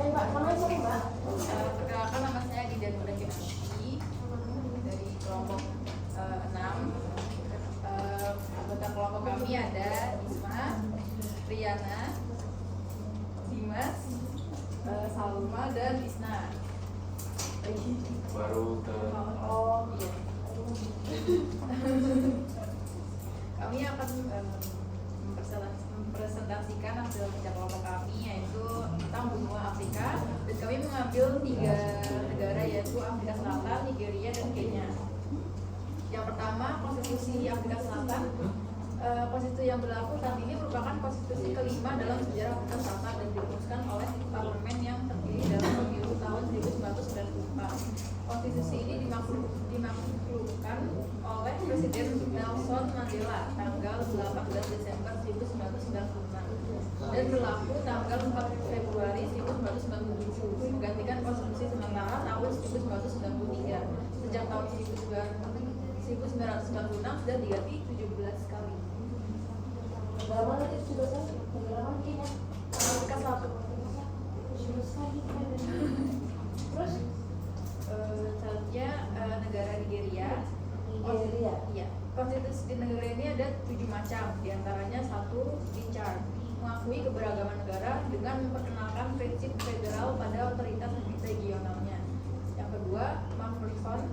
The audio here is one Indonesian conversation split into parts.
Mbak, namanya siapa Mbak? Perkenalkan, nama saya Dinda Nura Kinanti dari kelompok 6. Anggota kelompok kami ada Isma, Riana, Dimas, Salma, dan Isna. Baru ke Iya. Kami akan mempresentasikan hasil kerja kelompok kami, yaitu tentang benua Afrika, dan kami mengambil 3 negara, yaitu Afrika Selatan, Nigeria, dan Kenya. Yang pertama, konstitusi Afrika Selatan. Konstitusi yang berlaku saat ini merupakan konstitusi kelima dalam sejarah Afrika Selatan dan dirumuskan oleh parlemen yang terdiri dalam pemilu tahun 1994. Konstitusi ini dimaksudkan oleh Presiden Nelson Mandela tanggal 18 Desember 1996 dan berlaku tanggal 4 Februari 1997, menggantikan konstitusi sementara tahun 1993. Sejak tahun 1996 sudah diganti 17 kali. Negara mana itu sudah saya? Negara mana Kenya? Afrika Selatan. Terus Selanjutnya negara Nigeria. Nigeria. Iya. Konstitusi di negara ini ada 7 macam, diantaranya 1, Richard, mengakui keberagaman negara dengan memperkenalkan prinsip federal pada otoritas regionalnya. Yang kedua, Macpherson,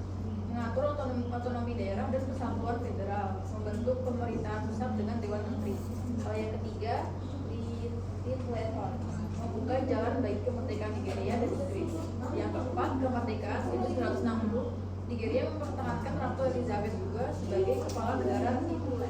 mengatur otonomi daerah dan persatuan federal, membentuk pemerintahan pusat dengan Dewan Menteri. Kalau yang ketiga, Clinton, membuka jalan bagi kemerdekaan Nigeria dan Inggris. Yang keempat, kemerdekaan 1960, Nigeria mempertahankan Ratu Elizabeth II sebagai kepala negara tituler.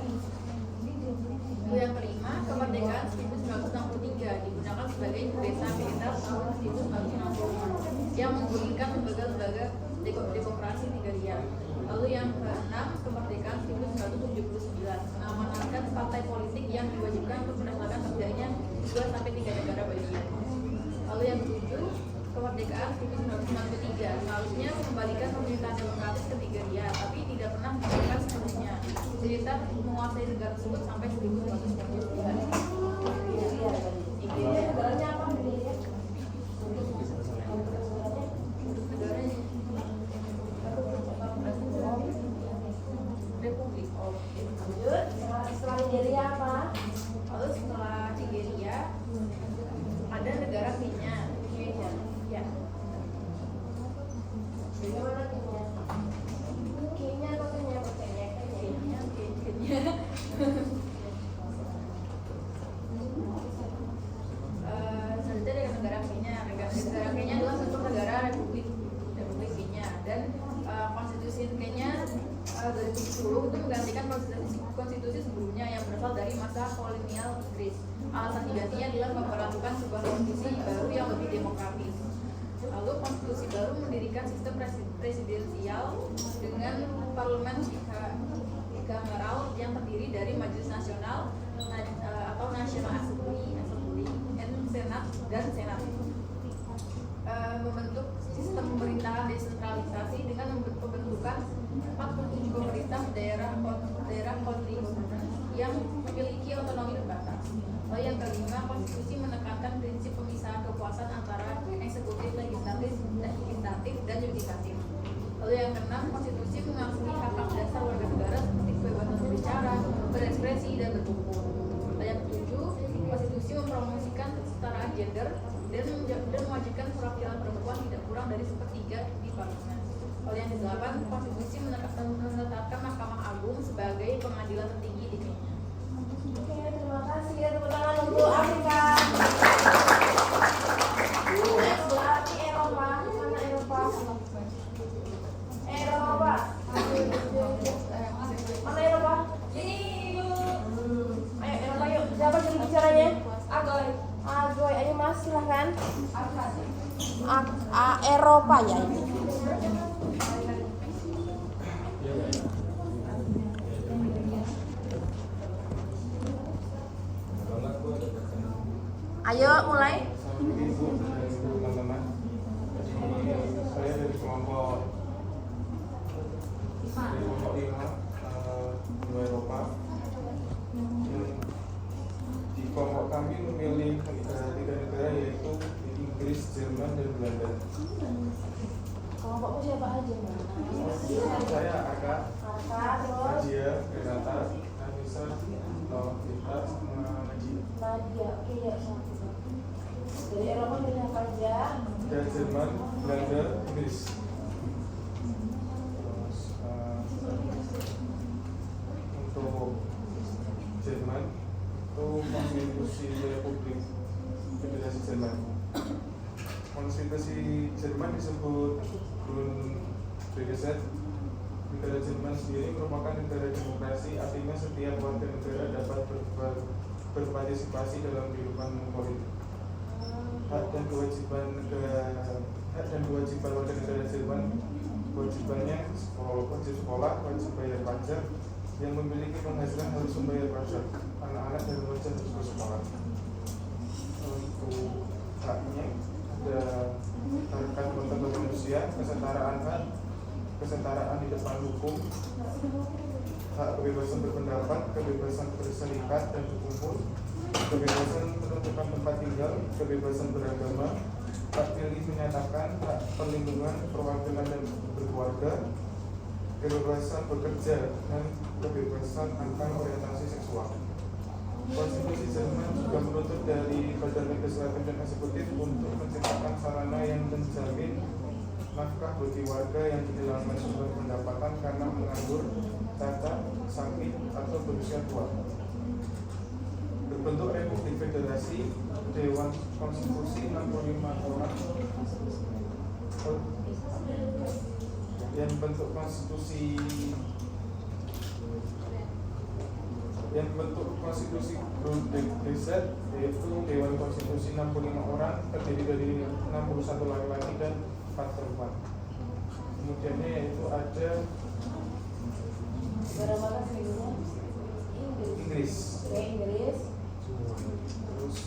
Yang kelima, kemerdekaan 1963 digunakan sebagai desa militer tahun 1965 yang menggulingkan lembaga-lembaga demokrasi Nigeria. Lalu yang keenam, kemerdekaan 1979 mengamanatkan partai politik yang diwajibkan untuk mendaftarkan setidaknya 2-3 negara bagian. Lalu yang ketujuh, kemerdekaan 1993 seharusnya mengembalikan pemerintahan demokratis ke Nigeria, tapi tidak pernah melakukan sepenuhnya. Militer menguasai negara tersebut sampai 1999. Nigeria negaranya apa Nigeria? Republik. Lanjut, setelah Nigeria apa? Lalu setelah Nigeria ada negara Kenya. Ya. Bagaimana Kenya? Kenya atau Kenya? Kenya. Selanjutnya dari negara Kenya. Negara Kenya adalah bentuk negara Republik Kenya, dan konstitusi Kenya 2010 itu menggantikan konstitusi sebelumnya yang berasal dari masa kolonial Inggris. Alasan digantinya adalah memperlakukan sebuah konstitusi baru yang lebih demokratis. Lalu konstitusi baru mendirikan sistem presidensial dengan parlemen bicameral yang terdiri dari Majelis Nasional atau National Assembly, Senat dan Senat. Membentuk sistem pemerintahan desentralisasi dengan pembentukan 47 pemerintah daerah country government yang memiliki otonomi terbatas. Lalu yang kelima, konstitusi menekankan prinsip pemisahan kekuasaan antara eksekutif, legislatif, dan yudikatif. Lalu yang keenam, konstitusi mengakui hak-hak dasar warga negara seperti kebebasan berbicara, berekspresi, dan berkumpul. Lalu yang ketujuh, konstitusi mempromosikan kesetaraan gender dan mewajibkan perwakilan perempuan tidak kurang dari 1/3 di parlemen. Lalu yang kedelapan, konstitusi menetapkan Mahkamah Agung sebagai pengadilan tertinggi di Kenya. Oke, terima kasih ya, tepuk tangan untuk Afrika. Next berarti Eropa. Mana Eropa? Eropa. Mana Eropa? Ini Ibu. Ayo Eropa yuk. Siapa juru bicaranya? Agoy. Agoy, ayo Mas silahkan. Eropa ya ini. Ayo mulai. teman-teman. Saya dari kelompok 5 Eropa. Di kelompok kami kami memilih tiga negara yaitu Inggris, Jerman, dan Belanda. Kelompokmu siapa aja, Mbak? Saya Aka, Terus Ajia, Renata, Anissa, Novita, sama Najib. Nadia. Oke, ya, satu. Dari Eropa pilih apa aja? Dan Jerman, Belanda, Inggris. Terus untuk Jerman itu konstitusi Republik Federasi Jerman. Konstitusi Jerman disebut Grundgesetz. Negara Jerman sendiri merupakan negara demokrasi, artinya setiap warga negara dapat berpartisipasi dalam kehidupan politik. Hak dan kewajiban warga negara Jerman, kewajibannya wajib sekolah, wajib bayar pajak, yang memiliki penghasilan harus membayar pajak, anak-anak dan remaja harus bersekolah. Untuk haknya ada hak konten manusia, kesetaraan hak, kesetaraan di depan hukum, hak kebebasan berpendapat, kebebasan berserikat dan berkumpul, kebebasan menentukan tempat tinggal, kebebasan beragama, hak pilih menyatakan, hak perlindungan, perwakilan dan berkeluarga, kebebasan bekerja, dan kebebasan tentang orientasi seksual. Konstitusi Jerman juga menuntut dari badan legislatif dan eksekutif untuk menciptakan sarana yang menjamin nafkah bagi warga yang kehilangan sumber pendapatan karena menganggur, cacat, sakit, atau berusia tua. Berbentuk Republik Federasi, Dewan Konstitusi 65 orang yang bentuk konstitusi Grundgesetz, yaitu Dewan Konstitusi 65 orang terdiri dari 61 laki-laki dan 4 perempuan. Kemudiannya yaitu ada negara mana sebelumnya? Inggris. Oke, Inggris. Terus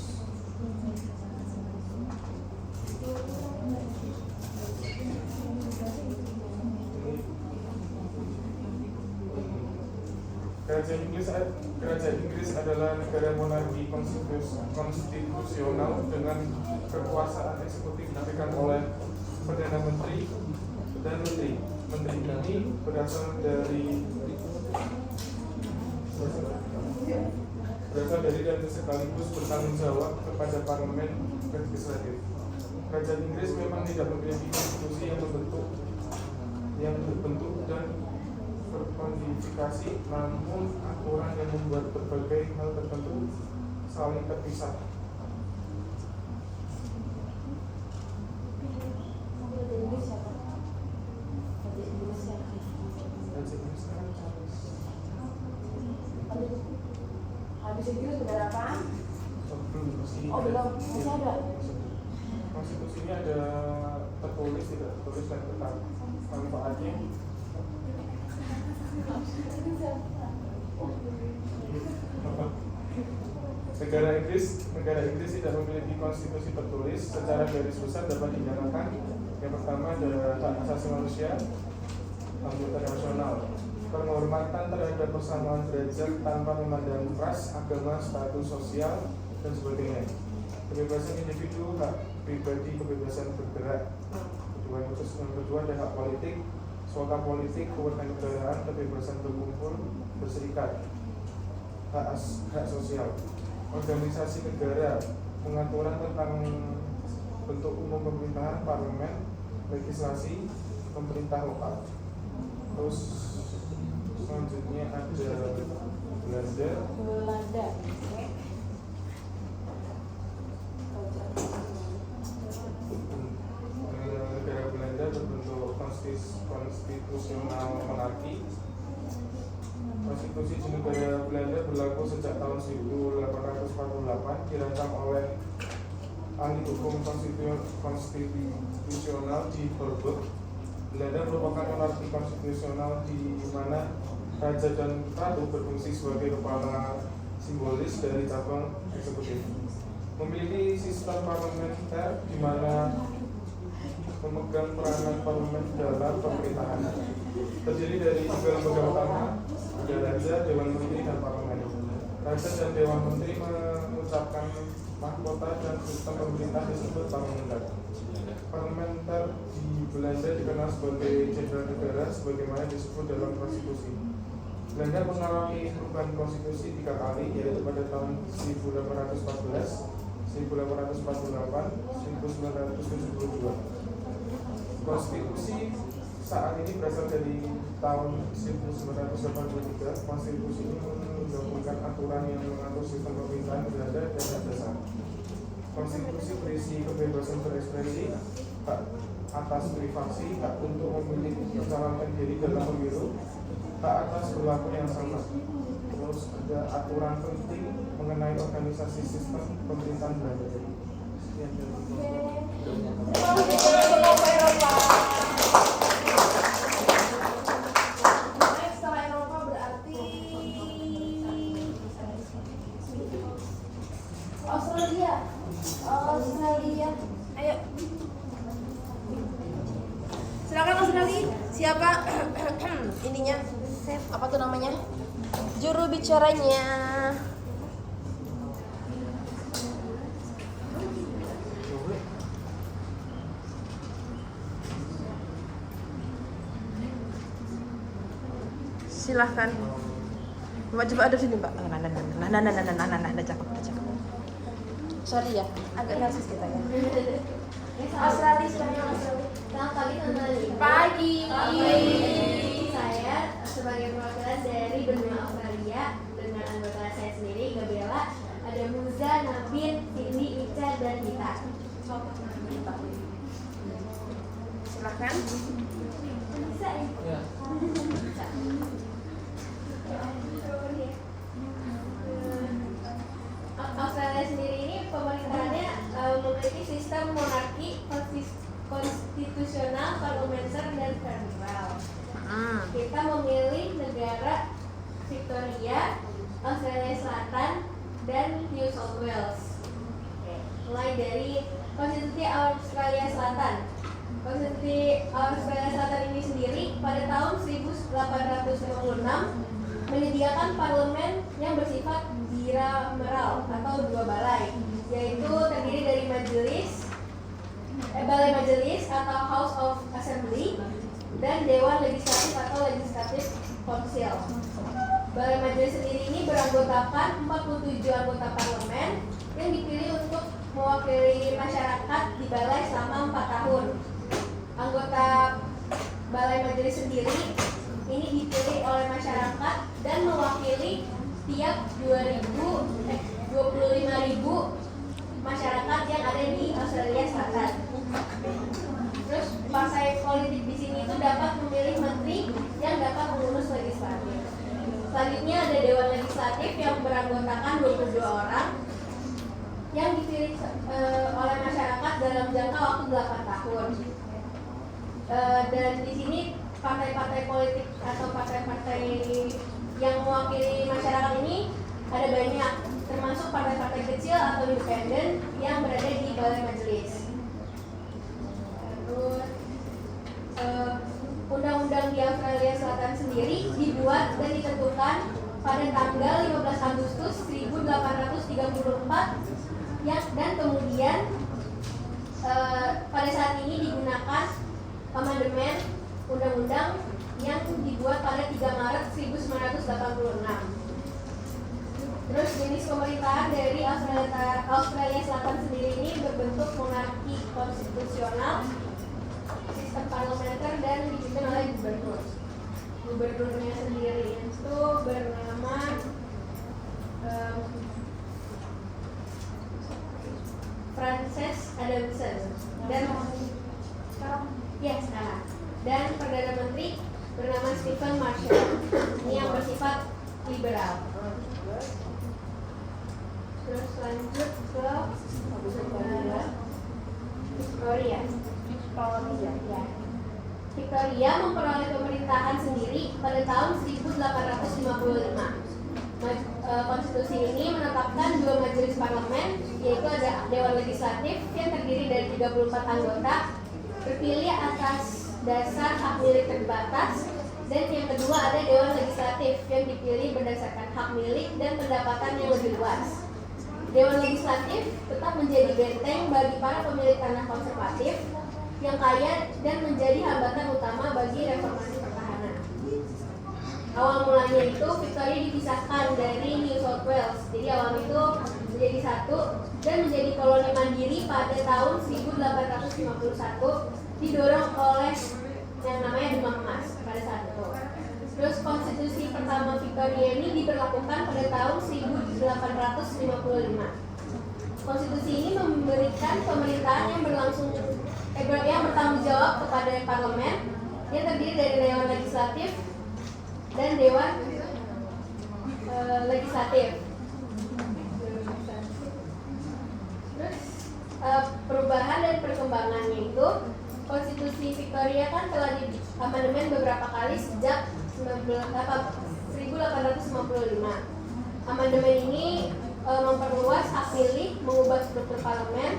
Kerajaan Inggris adalah negara monarki konstitusional dengan kekuasaan eksekutif diberikan oleh Perdana Menteri dan Menteri. Menteri ini berasal dari dan sekaligus bertanggung jawab kepada parlemen legislatif. Kerajaan Inggris memang tidak memiliki konstitusi yang berbentuk dan berkodifikasi, namun aturan yang membuat berbagai hal tertentu saling terpisah. Habis itu negara apa? Konstitusi Oh, belum. Masih ada. Konstitusinya ada tertulis, tidak tertulis, dan tetap manfaatnya. Negara Inggris tidak memiliki konstitusi tertulis. Secara garis besar dapat dinyatakan yang pertama ada hak asasi manusia, anggota nasional, penghormatan terhadap persamaan derajat tanpa memandang ras, agama, status sosial, dan sebagainya. Kebebasan individu, hak pribadi, kebebasan bergerak. Yang kedua ada hak politik, suaka politik, kewarganegaraan, kebebasan berkumpul, berserikat, hak sosial. Organisasi negara, pengaturan tentang bentuk umum pemerintahan, parlemen, legislasi, pemerintah lokal. Terus selanjutnya ada Belanda. Negara Belanda berbentuk konstitusional monarki. Konstitusi di negara Belanda berlaku sejak tahun 1848, dirancang oleh ahli hukum konstitusional di Burgh. Belanda merupakan monarki konstitusional di mana raja dan ratu berfungsi sebagai kepala simbolis dari cabang eksekutif. Memiliki sistem parlementer di mana memegang peranan parlemen dalam pemerintahan. Terdiri dari 3 lembaga utama, ada raja, dewan menteri, dan parlemen. Raja dan Dewan Menteri mengucapkan mahkota dan sistem pemerintah disebut parlementer. Parlementer di Belanda dikenal sebagai jenderal negara sebagaimana disebut dalam konstitusi. Belanda mengalami perubahan konstitusi 3 kali, yaitu pada tahun 1814, 1848, 1972. Konstitusi saat ini berasal dari tahun 1983. Konstitusi ini menggabungkan aturan yang mengatur sistem pemerintahan Belanda dan hak dasar. Konstitusi berisi kebebasan berekspresi, hak atas privasi, hak untuk memilih mencalonkan diri dalam pemilu, hak atas berlaku yang sama. Terus ada aturan penting mengenai organisasi sistem pemerintahan Belanda. Sekian dari Setelah Eropa berarti Australia. Ayo. Silakan Australia. Siapa ininya? Apa tuh namanya? Juru bicaranya. Silahkan. Mbak coba ada sini Mbak. Nah, cakep. Sorry ya, agak narsis kita ya. Australia sekarang Australia. Selamat pagi teman-teman. Pagi. Saya sebagai perwakilan dari benua Australia dengan anggota saya sendiri, Gabriela, ada Muza, Nabin, Cindy, Ica, dan Dita. Silahkan. Bisa ya? Australia sendiri ini pemerintahannya memiliki sistem monarki, konstitusional, parlementer, dan federal. Kita memilih negara Victoria, Australia Selatan, dan New South Wales. Mulai dari Konstitusi Australia Selatan. Konstitusi Australia Selatan ini sendiri pada tahun 1856 menyediakan parlemen yang bersifat bicameral atau 2 balai, yaitu terdiri dari balai majelis atau House of Assembly dan Dewan Legislatif atau Legislative Council. Balai majelis sendiri ini beranggotakan 47 anggota parlemen yang dipilih untuk mewakili masyarakat di balai selama 4 tahun. Anggota balai majelis sendiri ini dipilih oleh masyarakat dan mewakili tiap 25.000 masyarakat yang ada di Australia Selatan. Terus partai politik di sini itu dapat memilih menteri yang dapat mengurus legislatif. Selanjutnya ada Dewan Legislatif yang beranggotakan 22 orang yang dipilih oleh masyarakat dalam jangka waktu 8 tahun. Dan di sini partai-partai politik atau partai-partai yang mewakili masyarakat ini ada banyak, termasuk partai-partai kecil atau independen yang berada di balai majelis. Terus undang-undang di Australia Selatan sendiri dibuat dan ditentukan pada tanggal 15 Agustus 1834 dan kemudian pada saat ini digunakan amandemen undang-undang yang dibuat pada 3 Maret 1986. Terus jenis pemerintahan dari Australia Selatan sendiri ini berbentuk monarki konstitusional, sistem parlementer, dan dipimpin oleh gubernur. Gubernurnya sendiri itu bernama Frances Adamson dan Perdana Menteri bernama Stephen Marshall. Ini yang bersifat liberal. Terus lanjut ke Victoria. Victoria memperoleh pemerintahan sendiri pada tahun 1855. Konstitusi ini menetapkan 2 majelis parlemen, yaitu ada Dewan Legislatif yang terdiri dari 34 anggota terpilih atas dasar hak milik terbatas Dan yang kedua ada Dewan Legislatif yang dipilih berdasarkan hak milik dan pendapatan yang lebih luas. Dewan Legislatif tetap menjadi benteng bagi para pemilik tanah konservatif yang kaya dan menjadi hambatan utama bagi reformasi pertahanan. Awal mulanya itu Victoria dipisahkan dari New South Wales. Jadi awal itu menjadi satu dan menjadi koloni mandiri pada tahun 1851 didorong oleh yang namanya Demam Emas pada saat itu. Terus konstitusi pertama Victoria ini diberlakukan pada tahun 1855. Konstitusi ini memberikan pemerintahan yang yang bertanggung jawab kepada parlemen yang terdiri dari Dewan Legislatif dan Dewan Legislatif. Terus perubahan dan perkembangannya itu Konstitusi Victoria kan telah diamandemen beberapa kali sejak 1855. Amandemen ini memperluas hak pilih, mengubah struktur parlemen,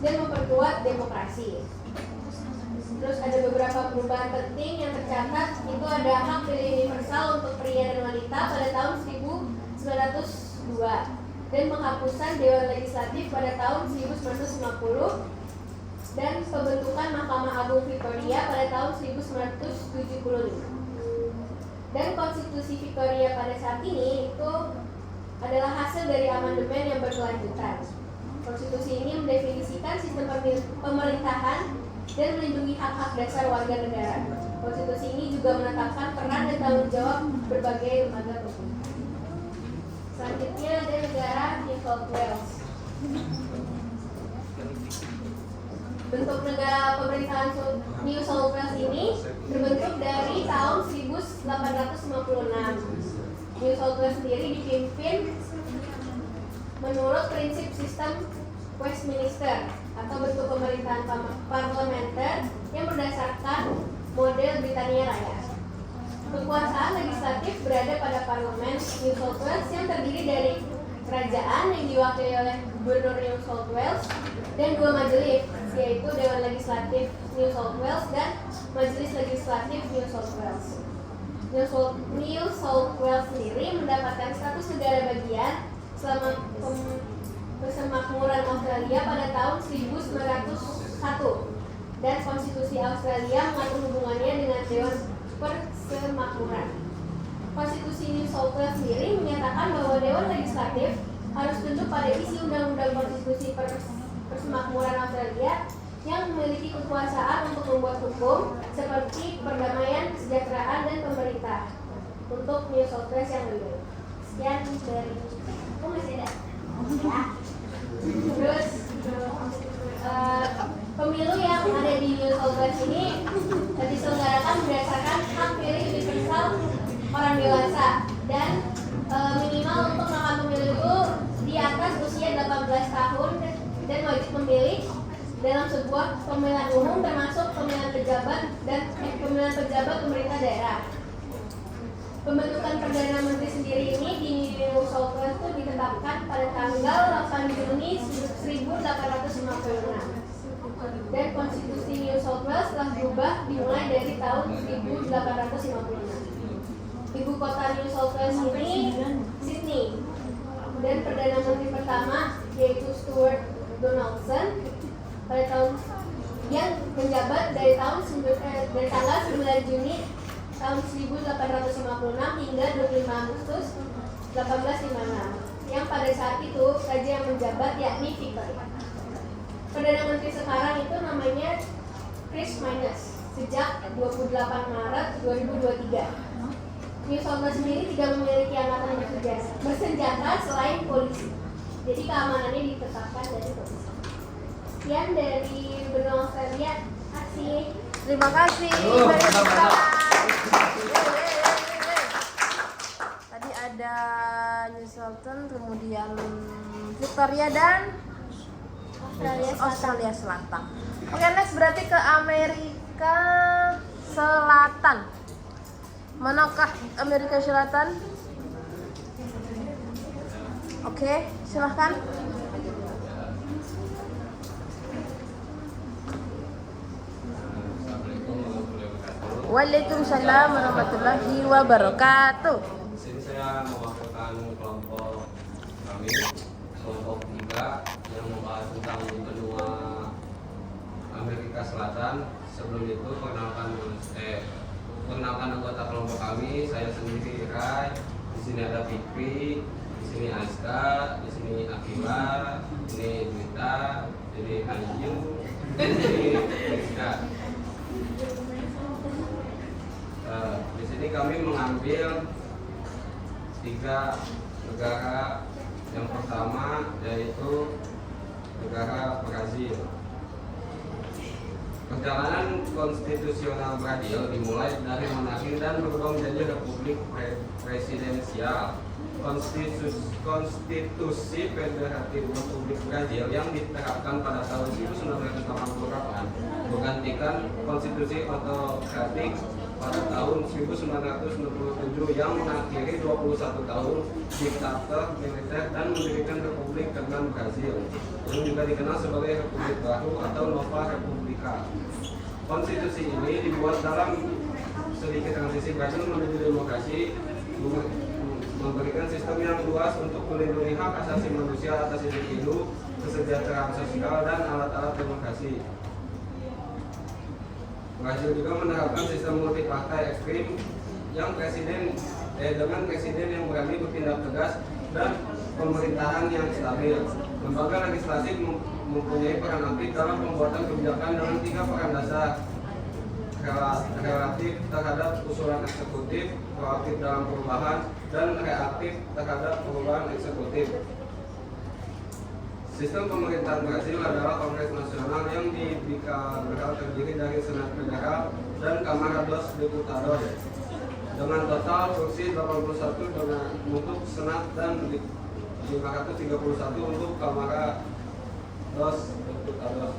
dan memperkuat demokrasi. Terus ada beberapa perubahan penting yang tercatat, itu ada hak pilih universal untuk pria dan wanita pada tahun 1902 dan penghapusan Dewan Legislatif pada tahun 1950 dan pembentukan Mahkamah Agung Victoria pada tahun 1975. Dan konstitusi Victoria pada saat ini itu adalah hasil dari amandemen yang berkelanjutan. Konstitusi ini mendefinisikan sistem pemerintahan dan melindungi hak-hak dasar warga negara. Konstitusi ini juga menetapkan peran dan tanggung jawab berbagai lembaga pemerintah. Selanjutnya ada negara New South Wales. Bentuk negara pemerintahan New South Wales ini terbentuk dari tahun 1856. New South Wales sendiri dipimpin menurut prinsip sistem Westminster atau bentuk pemerintahan parlementer yang berdasarkan model Britania Raya. Kekuasaan legislatif berada pada parlemen New South Wales yang terdiri dari kerajaan yang diwakili oleh Gubernur New South Wales dan dua majelis, yaitu Dewan Legislatif New South Wales dan Majelis Legislatif New South Wales. New South Wales sendiri mendapatkan status negara bagian selama persemakmuran Australia pada tahun 1901 dan konstitusi Australia mengatur hubungannya dengan Dewan Persemakmuran. Konstitusi New South Wales sendiri menyatakan bahwa Dewan Legislatif harus tunduk pada isi undang-undang konstitusi Persemakmuran Australia yang memiliki kekuasaan untuk membuat hukum seperti perdamaian, kesejahteraan, dan pemerintah untuk New South Wales yang lebih. Sekian dari masih ada. Ya. Terus pemilu yang ada di New South Wales ini diselenggarakan berdasarkan hak pilih universal orang dewasa dan minimal untuk melakukan pemilu itu di atas usia 18 tahun dan wajib memilih dalam sebuah pemilihan umum termasuk pemilihan pejabat dan pemilihan pejabat pemerintah daerah. Pembentukan Perdana Menteri sendiri ini di New South Wales itu ditetapkan pada tanggal 8 Juni 1856 dan konstitusi New South Wales telah berubah dimulai dari tahun 1856. Ibu kota New South Wales ini Sydney dan Perdana Menteri pertama yaitu Stuart Donaldson pada tahun yang menjabat dari tanggal 9 Juni tahun 1856 hingga 25 Agustus 1856 yang pada saat itu raja yang menjabat yakni Victoria. Perdana Menteri sekarang itu namanya Chris Minus sejak 28 Maret 2023. New South Wales sendiri tidak memiliki angkatan bersenjata selain polisi. Jadi keamanannya ditetapkan dari polisi. Sekian dari benua Australia. Terima kasih. Tadi ada New Southern, kemudian Victoria dan Australia Selatan. Oke, next berarti ke Amerika Selatan. Manakah Amerika Selatan? Oke, silahkan. Waalaikumsalam warahmatullahi wabarakatuh. Di sini saya mewakilkan kelompok kami, kelompok 3 yang membahas tentang benua Amerika Selatan. Sebelum itu perkenalkan anggota kelompok kami. Saya sendiri Rai. Di sini ada Fikri, di sini Aska, di sini Akila, ini Dita, ini Ayu, ini Rizka. Di sini kami mengambil 3 negara. Yang pertama yaitu negara Brazil. Perjalanan konstitusional Brazil dimulai dari monarki dan berubah menjadi republik presidensial. Konstitusi Federatif Republik Brazil yang diterapkan pada tahun 1988 menggantikan konstitusi otokratik pada tahun 1997 yang mengakhiri 21 tahun diktator militer dan mendirikan Republik ke-6 Brazil yang juga dikenal sebagai Republik Baru atau Nova Republika. Konstitusi ini dibuat dalam sedikit transisi Brazil menuju demokrasi, memberikan sistem yang luas untuk melindungi hak asasi manusia atas individu, kesejahteraan sosial, dan alat-alat demokrasi. Brazil juga menerapkan sistem multipartai ekstrim yang dengan presiden yang berani bertindak tegas dan pemerintahan yang stabil. Lembaga legislatif mempunyai peran aktif dalam pembuatan kebijakan dengan 3 peran dasar: relatif terhadap usulan eksekutif, proaktif dalam perubahan, dan reaktif terhadap perubahan eksekutif. Sistem pemerintahan Brazil adalah Kongres Nasional yang bicameral terdiri dari Senat Federal dan Kamara dos Deputados dengan total kursi 81 untuk Senat dan 531 untuk Kamara dos Deputados.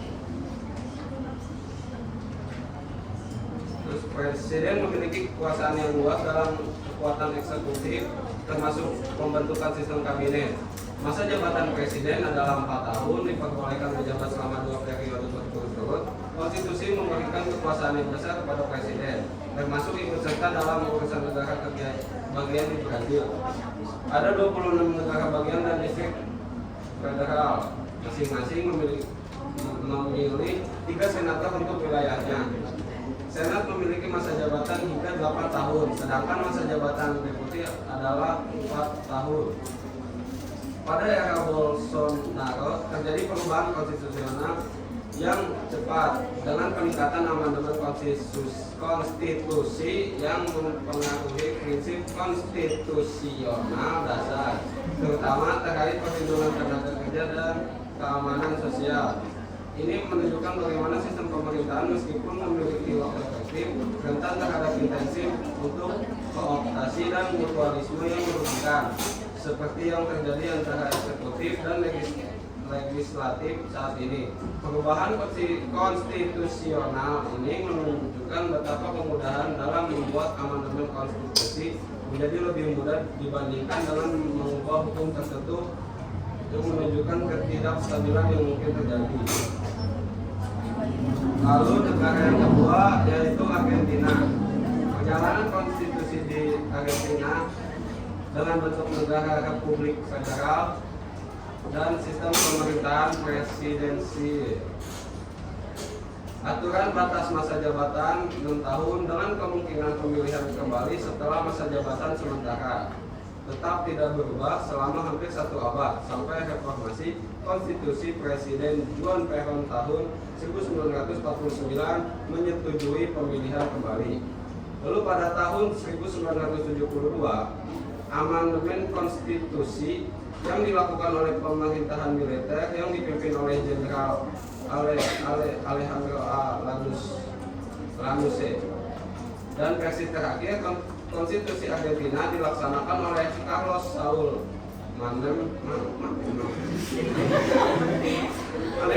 Terus presiden memiliki kekuasaan yang luas dalam kekuatan eksekutif termasuk pembentukan sistem kabinet. Masa jabatan presiden adalah 4 tahun, diperbolehkan menjabat selama 2 periode berturut-turut. Konstitusi memberikan kekuasaan yang besar kepada presiden, termasuk ikut serta dalam urusan negara bagian di Brazil. Ada 26 negara bagian dan distrik federal, masing-masing memilih 3 senator untuk wilayahnya. Senat memiliki masa jabatan hingga 8 tahun, sedangkan masa jabatan deputi adalah 4 tahun. Pada era Bolsonaro terjadi perubahan konstitusional yang cepat dengan peningkatan amandemen konstitusi yang mempengaruhi prinsip konstitusional dasar, terutama terkait perlindungan tenaga kerja dan keamanan sosial. Ini menunjukkan bagaimana sistem pemerintahan meskipun memiliki waktu efektif rentan terhadap intensif untuk kooptasi dan mutualisme yang merugikan, seperti yang terjadi antara eksekutif dan legislatif saat ini. Perubahan konstitusional ini menunjukkan betapa kemudahan dalam membuat amandemen konstitusi menjadi lebih mudah dibandingkan dengan mengubah hukum tertentu yang menunjukkan ketidakstabilan yang mungkin terjadi. Lalu negara yang kedua yaitu Argentina. Perjalanan konstitusi di Argentina dengan bentuk negara republik federal dan sistem pemerintahan presidensi. Aturan batas masa jabatan 6 tahun dengan kemungkinan pemilihan kembali setelah masa jabatan sementara tetap tidak berubah selama hampir 1 abad sampai reformasi konstitusi Presiden Juan Perón tahun 1949 menyetujui pemilihan kembali. Lalu pada tahun 1972 amandemen konstitusi yang dilakukan oleh pemerintahan militer yang dipimpin oleh Jenderal Alejandro Lanusse dan versi terakhir konstitusi Argentina dilaksanakan oleh Carlos Saúl Menem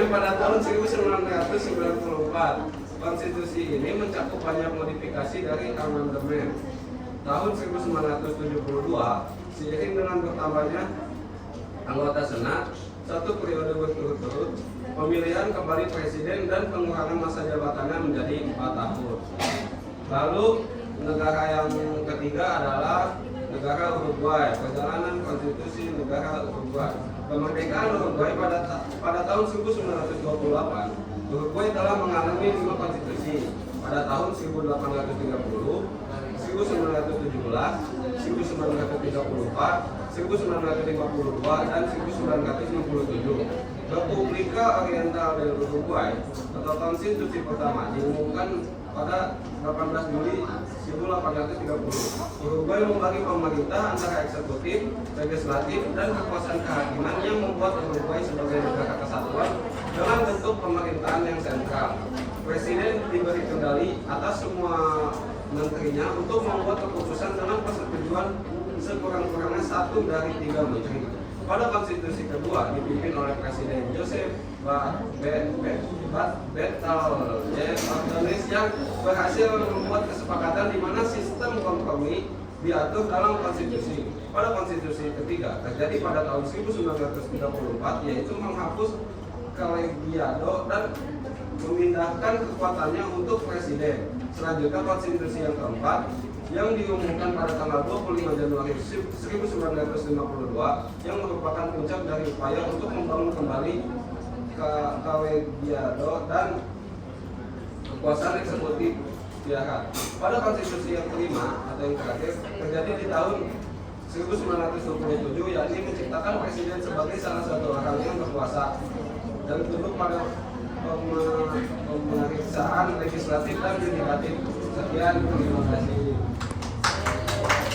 pada tahun 1994. Konstitusi ini mencakup banyak modifikasi dari amandemen. Tahun 1972, seiring dengan bertambahnya anggota Senat, 1 periode berturut-turut, pemilihan kembali presiden dan pengurangan masa jabatannya menjadi 4 tahun. Lalu negara yang ketiga adalah negara Uruguay. Perjalanan konstitusi negara Uruguay. Kemerdekaan Uruguay pada tahun 1928, Uruguay telah mengalami 5 konstitusi pada tahun 1830, 1917, 1934, 1952, dan 1967. Republika Oriental del Uruguay atau konstitusi pertama diumumkan pada 18 Juli 1830. Uruguay membagi pemerintah antara eksekutif, legislatif, dan kekuasaan kehakiman yang membuat Uruguay sebagai negara kesatuan dengan bentuk pemerintahan yang sentral. Presiden diberi kendali atas semua menterinya untuk membuat keputusan dengan persetujuan sekurang-kurangnya 1 dari 3 menteri. Pada konstitusi kedua dipimpin oleh Presiden Joseph Bataillon yang berhasil membuat kesepakatan di mana sistem kompromi diatur dalam konstitusi. Pada konstitusi ketiga terjadi pada tahun 1934, yaitu menghapus kolegiado dan memindahkan kekuatannya untuk presiden. Selanjutnya konstitusi yang keempat yang diumumkan pada tanggal 25 Januari 1952 yang merupakan puncak dari upaya untuk membangun kembali kolegiado dan kekuasaan eksekutif daerah. Pada konstitusi yang kelima atau yang terakhir terjadi di tahun 1927, yakni menciptakan presiden sebagai salah satu orang yang berkuasa dan tunduk pada pemeriksaan legislatif dan yudikatif. Sekian, terima kasih.